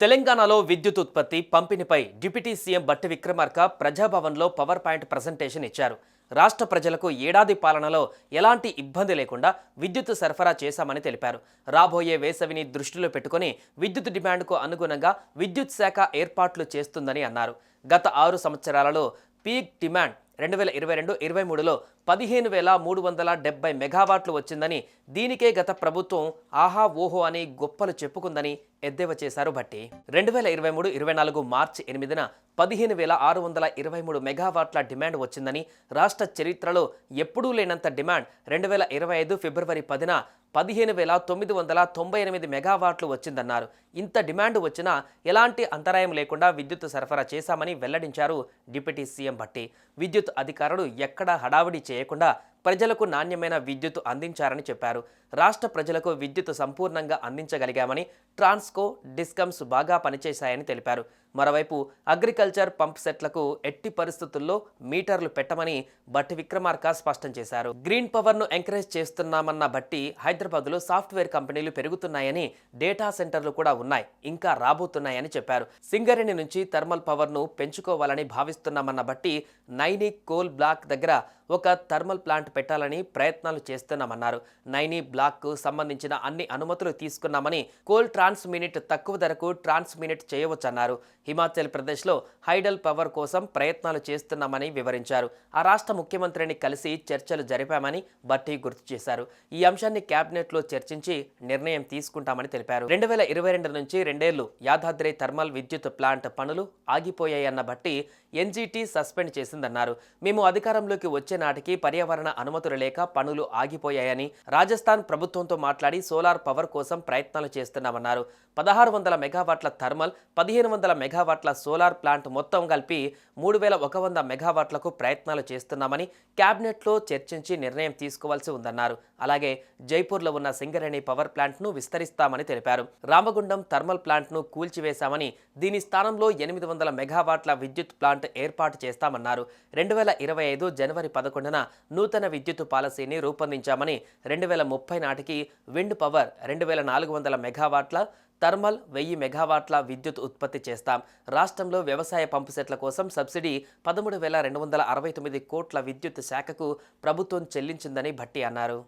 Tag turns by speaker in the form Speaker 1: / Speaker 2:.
Speaker 1: తెలంగాణలో విద్యుత్ ఉత్పత్తి పంపిణీపై డిప్యూటీ సీఎం బట్టి విక్రమార్క ప్రజాభవన్లో పవర్ పాయింట్ ప్రజెంటేషన్ ఇచ్చారు. రాష్ట్ర ప్రజలకు ఏడాది పాలనలో ఎలాంటి ఇబ్బంది లేకుండా విద్యుత్ సరఫరా చేశామని తెలిపారు. రాబోయే వేసవిని దృష్టిలో పెట్టుకుని విద్యుత్ డిమాండ్కు అనుగుణంగా విద్యుత్ శాఖ ఏర్పాట్లు చేస్తుందని అన్నారు. గత 6 సంవత్సరాలలో పీక్ డిమాండ్ 2022-23లో 15,370 మెగావాట్లు వచ్చిందని, దీనికే గత ప్రభుత్వం ఆహా ఓహో అని గొప్పలు చెప్పుకుందని ఎద్దేవా చేశారు భట్టి. 2023-24 మార్చి 8న 15,623 మెగావాట్ల డిమాండ్ వచ్చిందని, రాష్ట్ర చరిత్రలో ఎప్పుడూ లేనంత డిమాండ్ 2025 ఫిబ్రవరి 10న 15,998 మెగావాట్లు వచ్చిందన్నారు. ఇంత డిమాండ్ వచ్చినా ఎలాంటి అంతరాయం లేకుండా విద్యుత్ సరఫరా చేశామని వెల్లడించారు డిప్యూటీ సీఎం భట్టి. విద్యుత్ అధికారులు ఎక్కడా హడావిడి చేయకుండా ప్రజలకు నాణ్యమైన విద్యుత్ అందించారని చెప్పారు. రాష్ట్ర ప్రజలకు విద్యుత్ సంపూర్ణంగా అందించగలిగామని, ట్రాన్స్కో, డిస్కమ్స్ బాగా పనిచేశాయని తెలిపారు. మరోవైపు అగ్రికల్చర్ పంప్ సెట్లకు ఎట్టి పరిస్థితుల్లో మీటర్లు పెట్టమని బట్టి విక్రమార్క స్పష్టం చేశారు. గ్రీన్ పవర్ను ఎంకరేజ్ చేస్తున్నామన్న బట్టి హైదరాబాద్లో సాఫ్ట్వేర్ కంపెనీలు పెరుగుతున్నాయని, డేటా సెంటర్లు కూడా ఉన్నాయి, ఇంకా రాబోతున్నాయని చెప్పారు. సింగరేణి నుంచి థర్మల్ పవర్ను పెంచుకోవాలని భావిస్తున్నామన్న బట్టి నైని కోల్ బ్లాక్ దగ్గర ఒక థర్మల్ ప్లాంట్ పెట్టాలని ప్రయత్నాలు చేస్తున్నామన్నారు. నైని బ్లాక్కు సంబంధించిన అన్ని అనుమతులు తీసుకున్నామని, కోల్ ట్రాన్స్మినిట్ తక్కువ ధరకు ట్రాన్స్మినిట్ చేయవచ్చన్నారు. హిమాచల్ ప్రదేశ్లో హైడల్ పవర్ కోసం ప్రయత్నాలు చేస్తున్నామని వివరించారు. ఆ రాష్ట్ర ముఖ్యమంత్రిని కలిసి చర్చలు జరిపామని బట్టి గుర్తు చేశారు. ఈ అంశాన్ని కేబినెట్లో చర్చించి నిర్ణయం తీసుకుంటామని తెలిపారు. 2022 నుంచి 2 ఏళ్లు యాదాద్రి థర్మల్ విద్యుత్ ప్లాంట్ పనులు ఆగిపోయాయన్న బట్టి ఎన్జీటీ సస్పెండ్ చేసిందన్నారు. మేము అధికారంలోకి వచ్చే నాటికి పర్యావరణ అనుమతులు లేక పనులు ఆగిపోయాయని, రాజస్థాన్ ప్రభుత్వంతో మాట్లాడి సోలార్ పవర్ కోసం ప్రయత్నాలు చేస్తున్నామన్నారు. 1600 మెగావాట్ల థర్మల్, 1500 మెగావాట్ల సోలార్ ప్లాంట్ మొత్తం కలిపి 3100 మెగావాట్లకు ప్రయత్నాలు చేస్తున్నామని కేబినెట్లో చర్చించి నిర్ణయం తీసుకోవాల్సి ఉందన్నారు. అలాగే జైపూర్లో ఉన్న సింగరేణి పవర్ ప్లాంట్ను విస్తరిస్తామని తెలిపారు. రామగుండం థర్మల్ ప్లాంట్ను కూల్చివేశామని, దీని స్థానంలో 800 మెగావాట్ల విద్యుత్ ప్లాంట్ ఏర్పాటు చేస్తామన్నారు. 2025 జనవరి 11న నూతన విద్యుత్ పాలసీని రూపొందించామని, 2030 నాటికి విండ్ పవర్ 2400 మెగావాట్ల, థర్మల్ 1000 మెగావాట్ల విద్యుత్ ఉత్పత్తి చేస్తాం. రాష్ట్రంలో వ్యవసాయ పంపు సెట్ల కోసం సబ్సిడీ 13,269 కోట్ల విద్యుత్ శాఖకు ప్రభుత్వం చెల్లించిందని భట్టి అన్నారు.